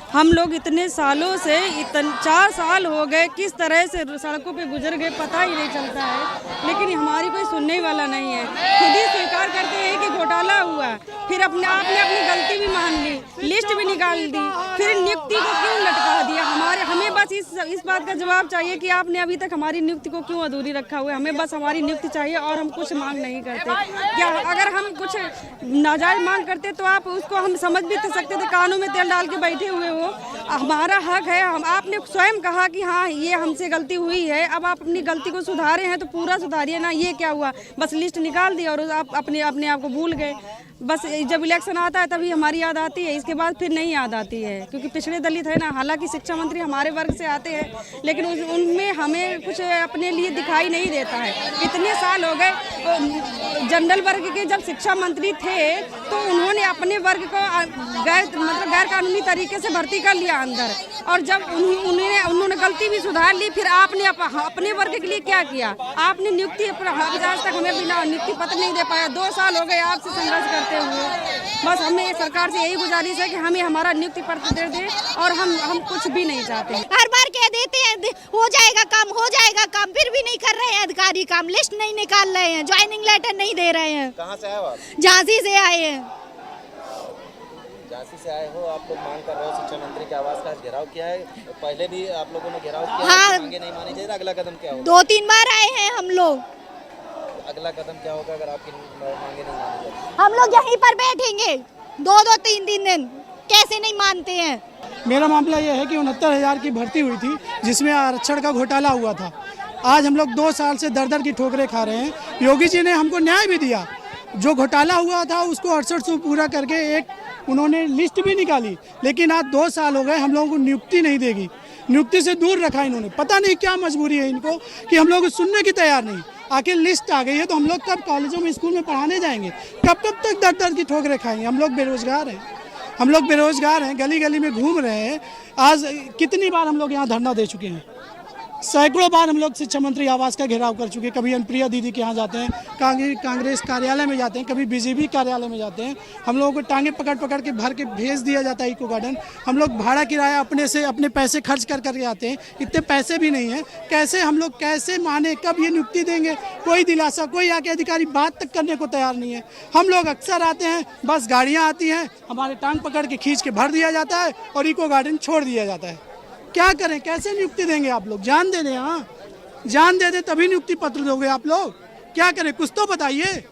हम लोग इतने सालों से 4 साल हो गए किस तरह से सड़कों पे गुजर गए पता ही नहीं चलता है, लेकिन हमारी कोई सुनने वाला नहीं है। खुद ही स्वीकार करते हैं कि घोटाला हुआ, फिर आपने अपनी गलती भी मान ली, लिस्ट भी निकाल दी, फिर नियुक्ति को क्यों लटका दिया। हमें बस इस बात का जवाब चाहिए कि आपने अभी तक हमारी नियुक्ति को क्यों अधूरी रखा हुआ है। हमें बस हमारी नियुक्ति चाहिए और हम कुछ मांग नहीं करते। क्या अगर हम कुछ नाजायज मांग करते तो आप उसको हम समझ भी तो सकते थे, कानों में तेल डाल के बैठे हुए हो। हमारा हक है, आपने स्वयं कहा कि हाँ ये हमसे गलती हुई है, अब आप अपनी गलती को सुधारे हैं तो पूरा सुधारिए ना। ये क्या हुआ, बस लिस्ट निकाल दी और आप अपने आप को भूल गए। बस जब इलेक्शन आता है तभी हमारी याद आती है, इसके बाद फिर नहीं याद आती है, क्योंकि पिछड़े दलित है ना। हालांकि शिक्षा मंत्री हमारे वर्ग से आते हैं, लेकिन उनमें हमें कुछ अपने लिए दिखाई नहीं देता है। इतने साल हो गए, जनरल वर्ग के जब शिक्षा मंत्री थे तो उन्होंने अपने वर्ग को गैर कानूनी तरीके से भर्ती कर लिया अंदर, और जब उन्होंने गलती भी सुधार ली, फिर आपने अपने वर्ग के लिए क्या किया। आपने नियुक्ति आज तक हमें बिना नियुक्ति पत्र नहीं दे पाया। 2 साल हो गए आपसे संघर्ष करते हुए। बस हमें सरकार से यही गुजारिश है कि हमें हमारा नियुक्ति पत्र दे दे, और हम कुछ भी नहीं चाहते। हर बार कह देते हैं हो जाएगा काम, फिर भी नहीं कर रहे हैं अधिकारी काम। लिस्ट नहीं निकाल रहे हैं, ज्वाइनिंग लेटर नहीं दे रहे हैं। कहाँ से आए हो आप? झांसी से आए हैं। झांसी से आए हो, आप लोग मांग कर रहे हो शिक्षा मंत्री के आवास का घेराव किया है, पहले भी आप लोगों ने घेराव किया हाँ, है, मांगे नहीं मानी चाहिए। अगला कदम क्या होगा? 2-3 बार आए हैं हम लोग। अगला कदम क्या होगा अगर आपकी मांगे नहीं मानी जाती? हम लोग यहीं पर बैठेंगे 2-2, 3-3 दिन, कैसे नहीं मानते हैं। मेरा मामला यह है कि 69,000 की भर्ती हुई थी, जिसमें आरक्षण का घोटाला हुआ था। आज हम लोग 2 साल से दर की ठोकरें खा रहे हैं। योगी जी ने हमको न्याय भी दिया, जो घोटाला हुआ था उसको 68 पूरा करके एक उन्होंने लिस्ट भी निकाली, लेकिन आज 2 साल हो गए हम लोगों को नियुक्ति नहीं देगी, नियुक्ति से दूर रखा इन्होंने। पता नहीं क्या मजबूरी है इनको कि हम लोग सुनने की तैयार नहीं। आखिर लिस्ट आ गई है तो हम लोग कब कॉलेजों में स्कूल में पढ़ाने जाएंगे, कब तक दर की ठोकरें खाएंगे। हम लोग बेरोजगार हैं, गली गली में घूम रहे हैं। आज कितनी बार हम लोग यहाँ धरना दे चुके हैं, सैकड़ों बार हम लोग शिक्षा मंत्री आवास का घेराव कर चुके हैं। कभी अनुप्रिया दीदी के यहाँ जाते हैं, कांग्रेस कार्यालय में जाते हैं, कभी बीजेपी कार्यालय में जाते हैं। हम लोगों को टांगे पकड़ के भर के भेज दिया जाता है इको गार्डन। हम लोग भाड़ा किराया अपने पैसे खर्च करके आते हैं, इतने पैसे भी नहीं है। कैसे हम लोग कैसे माने, कब ये नियुक्ति देंगे? कोई दिलासा, कोई आके अधिकारी बात तक करने को तैयार नहीं है। हम लोग अक्सर आते हैं, बस गाड़ियाँ आती हैं, हमारे टांग पकड़ के खींच के भर दिया जाता है और इको गार्डन छोड़ दिया जाता है। क्या करें, कैसे नियुक्ति देंगे? आप लोग जान दे दें, हाँ जान दे दें तभी नियुक्ति पत्र दोगे आप लोग। क्या करें, कुछ तो बताइए।